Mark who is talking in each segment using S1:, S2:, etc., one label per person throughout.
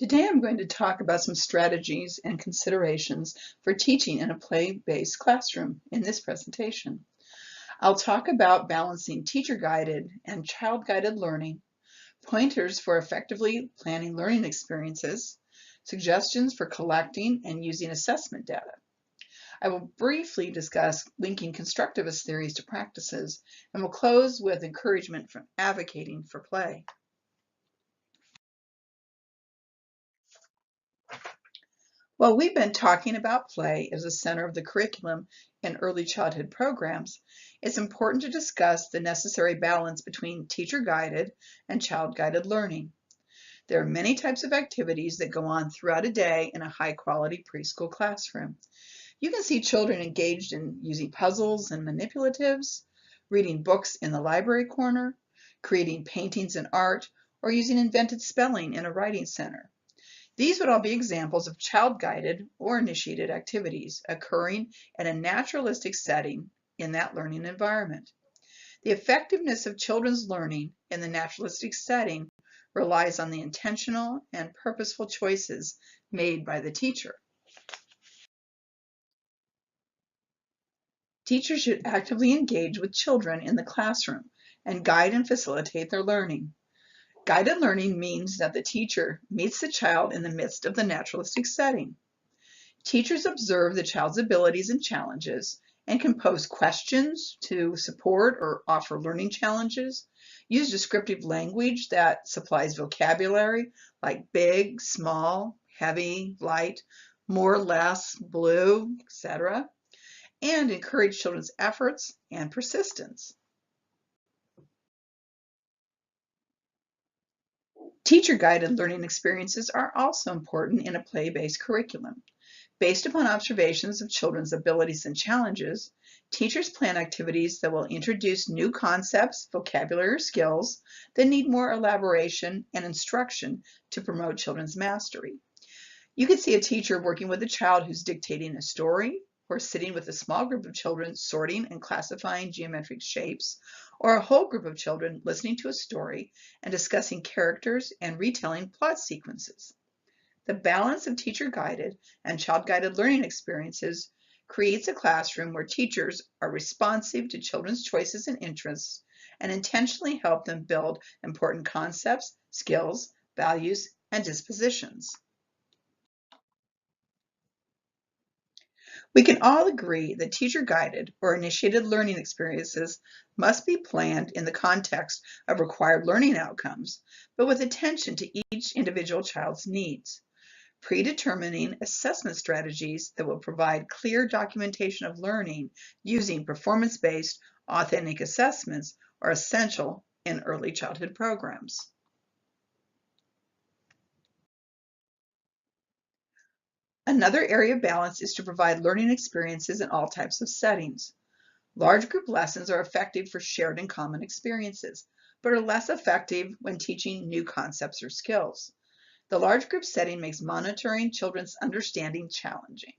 S1: Today I'm going to talk about some strategies and considerations for teaching in a play-based classroom in this presentation. I'll talk about balancing teacher-guided and child-guided learning, pointers for effectively planning learning experiences, suggestions for collecting and using assessment data. I will briefly discuss linking constructivist theories to practices, and will close with encouragement from advocating for play. Well, we've been talking about play as the center of the curriculum in early childhood programs. It's important to discuss the necessary balance between teacher-guided and child-guided learning. There are many types of activities that go on throughout a day in a high-quality preschool classroom. You can see children engaged in using puzzles and manipulatives, reading books in the library corner, creating paintings and art, or using invented spelling in a writing center. These would all be examples of child-guided or initiated activities occurring in a naturalistic setting in that learning environment. The effectiveness of children's learning in the naturalistic setting relies on the intentional and purposeful choices made by the teacher. Teachers should actively engage with children in the classroom and guide and facilitate their learning. Guided learning means that the teacher meets the child in the midst of the naturalistic setting. Teachers observe the child's abilities and challenges and can pose questions to support or offer learning challenges, use descriptive language that supplies vocabulary like big, small, heavy, light, more, less, blue, etc., and encourage children's efforts and persistence. Teacher-guided learning experiences are also important in a play-based curriculum. Based upon observations of children's abilities and challenges, teachers plan activities that will introduce new concepts, vocabulary, or skills that need more elaboration and instruction to promote children's mastery. You could see a teacher working with a child who's dictating a story, or sitting with a small group of children sorting and classifying geometric shapes, or a whole group of children listening to a story and discussing characters and retelling plot sequences. The balance of teacher-guided and child-guided learning experiences creates a classroom where teachers are responsive to children's choices and interests and intentionally help them build important concepts, skills, values, and dispositions. We can all agree that teacher-guided or initiated learning experiences must be planned in the context of required learning outcomes, but with attention to each individual child's needs. Predetermining assessment strategies that will provide clear documentation of learning using performance-based, authentic assessments are essential in early childhood programs. Another area of balance is to provide learning experiences in all types of settings. Large group lessons are effective for shared and common experiences, but are less effective when teaching new concepts or skills. The large group setting makes monitoring children's understanding challenging.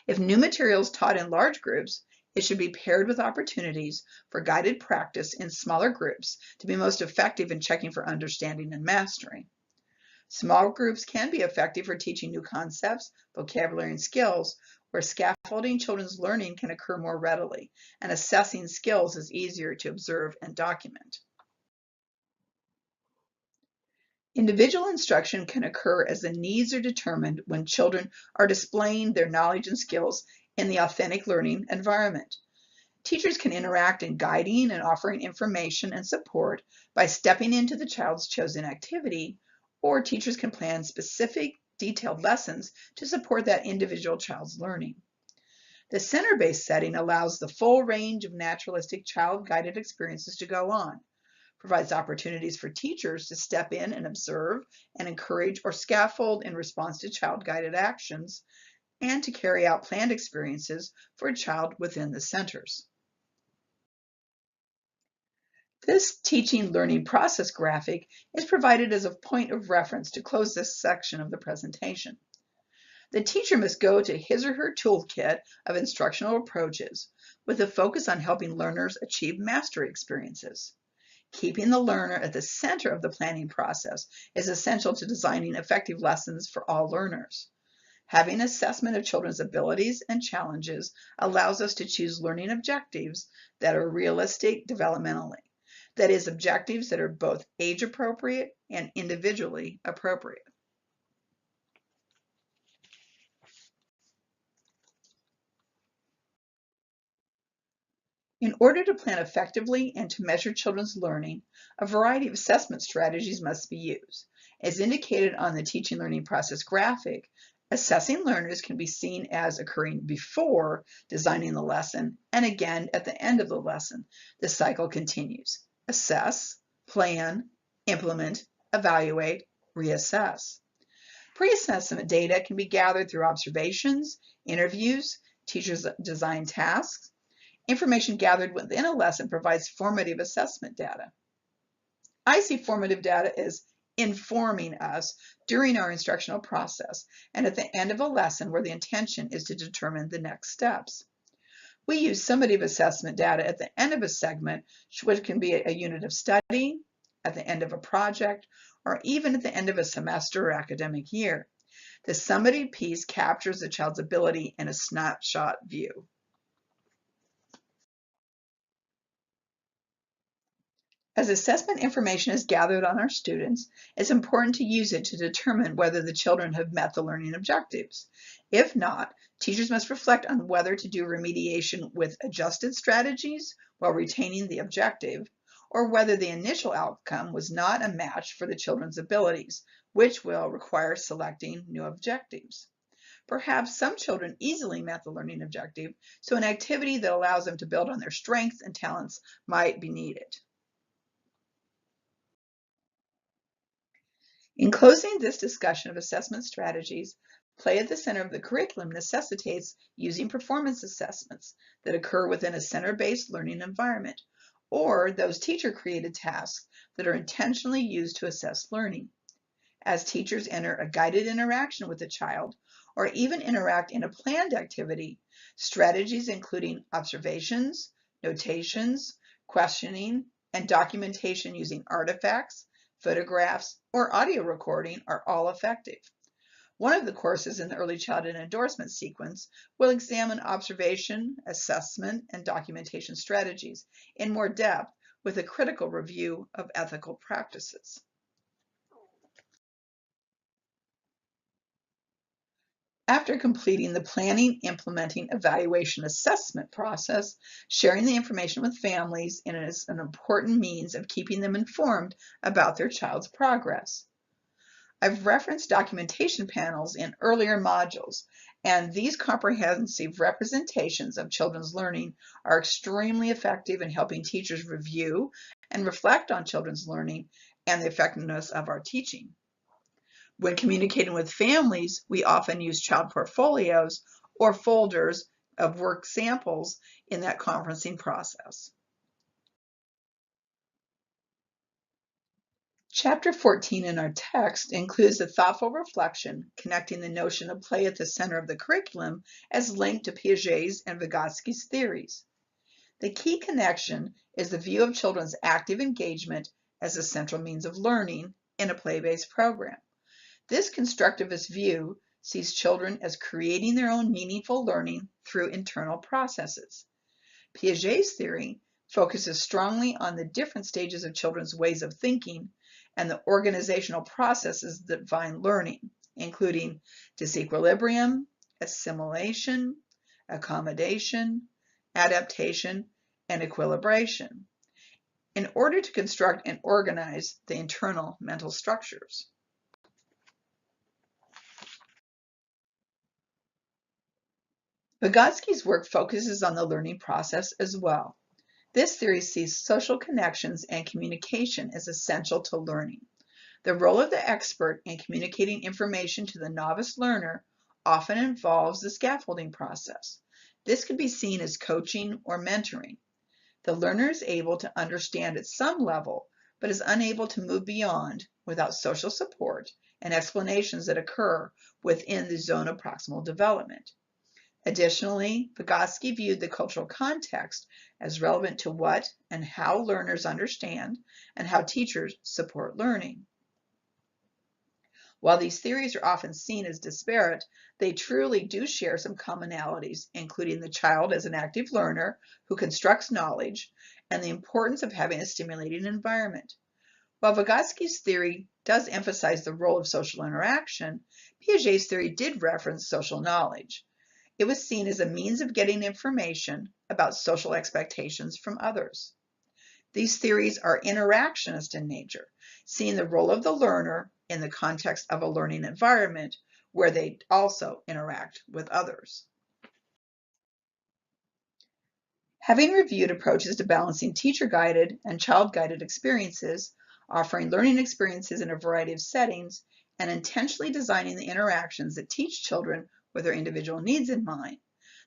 S1: If new material is taught in large groups, it should be paired with opportunities for guided practice in smaller groups to be most effective in checking for understanding and mastering. Small groups can be effective for teaching new concepts, vocabulary, and skills, where scaffolding children's learning can occur more readily, and assessing skills is easier to observe and document. Individual instruction can occur as the needs are determined when children are displaying their knowledge and skills in the authentic learning environment. Teachers can interact in guiding and offering information and support by stepping into the child's chosen activity, or teachers can plan specific, detailed lessons to support that individual child's learning. The center-based setting allows the full range of naturalistic child-guided experiences to go on, provides opportunities for teachers to step in and observe and encourage or scaffold in response to child-guided actions, and to carry out planned experiences for a child within the centers. This teaching learning process graphic is provided as a point of reference to close this section of the presentation. The teacher must go to his or her toolkit of instructional approaches with a focus on helping learners achieve mastery experiences. Keeping the learner at the center of the planning process is essential to designing effective lessons for all learners. Having assessment of children's abilities and challenges allows us to choose learning objectives that are realistic developmentally. That is, objectives that are both age appropriate and individually appropriate. In order to plan effectively and to measure children's learning, a variety of assessment strategies must be used. As indicated on the teaching learning process graphic, assessing learners can be seen as occurring before designing the lesson and again at the end of the lesson. The cycle continues. Assess, plan, implement, evaluate, reassess. Pre-assessment data can be gathered through observations, interviews, teachers' design tasks. Information gathered within a lesson provides formative assessment data. I see formative data as informing us during our instructional process and at the end of a lesson where the intention is to determine the next steps. We use summative assessment data at the end of a segment, which can be a unit of study, at the end of a project, or even at the end of a semester or academic year. The summative piece captures the child's ability in a snapshot view. As assessment information is gathered on our students, it's important to use it to determine whether the children have met the learning objectives. If not, teachers must reflect on whether to do remediation with adjusted strategies while retaining the objective, or whether the initial outcome was not a match for the children's abilities, which will require selecting new objectives. Perhaps some children easily met the learning objective, so an activity that allows them to build on their strengths and talents might be needed. In closing this discussion of assessment strategies, play at the center of the curriculum necessitates using performance assessments that occur within a center-based learning environment, or those teacher-created tasks that are intentionally used to assess learning. As teachers enter a guided interaction with a child, or even interact in a planned activity, strategies including observations, notations, questioning, and documentation using artifacts, photographs, or audio recording are all effective. One of the courses in the Early Childhood Endorsement sequence will examine observation, assessment, and documentation strategies in more depth with a critical review of ethical practices. After completing the planning, implementing, evaluation, assessment process, sharing the information with families is an important means of keeping them informed about their child's progress. I've referenced documentation panels in earlier modules, and these comprehensive representations of children's learning are extremely effective in helping teachers review and reflect on children's learning and the effectiveness of our teaching. When communicating with families, we often use child portfolios or folders of work samples in that conferencing process. Chapter 14 in our text includes a thoughtful reflection connecting the notion of play at the center of the curriculum as linked to Piaget's and Vygotsky's theories. The key connection is the view of children's active engagement as a central means of learning in a play-based program. This constructivist view sees children as creating their own meaningful learning through internal processes. Piaget's theory focuses strongly on the different stages of children's ways of thinking and the organizational processes that define learning, including disequilibrium, assimilation, accommodation, adaptation, and equilibration, in order to construct and organize the internal mental structures. Vygotsky's work focuses on the learning process as well. This theory sees social connections and communication as essential to learning. The role of the expert in communicating information to the novice learner often involves the scaffolding process. This can be seen as coaching or mentoring. The learner is able to understand at some level, but is unable to move beyond without social support and explanations that occur within the zone of proximal development. Additionally, Vygotsky viewed the cultural context as relevant to what and how learners understand and how teachers support learning. While these theories are often seen as disparate, they truly do share some commonalities, including the child as an active learner who constructs knowledge and the importance of having a stimulating environment. While Vygotsky's theory does emphasize the role of social interaction, Piaget's theory did reference social knowledge. It was seen as a means of getting information about social expectations from others. These theories are interactionist in nature, seeing the role of the learner in the context of a learning environment where they also interact with others. Having reviewed approaches to balancing teacher-guided and child-guided experiences, offering learning experiences in a variety of settings, and intentionally designing the interactions that teach children with their individual needs in mind,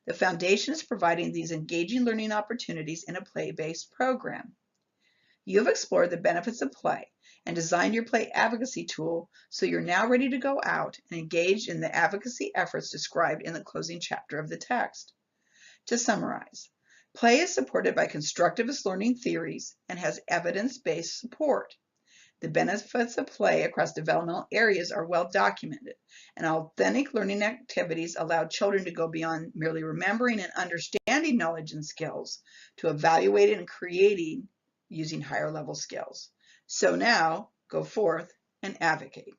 S1: the foundation is providing these engaging learning opportunities in a play-based program. You have explored the benefits of play and designed your play advocacy tool, so you're now ready to go out and engage in the advocacy efforts described in the closing chapter of the text. To summarize, play is supported by constructivist learning theories and has evidence-based support. The benefits of play across developmental areas are well documented, and authentic learning activities allow children to go beyond merely remembering and understanding knowledge and skills to evaluating and creating using higher level skills. So now, go forth and advocate.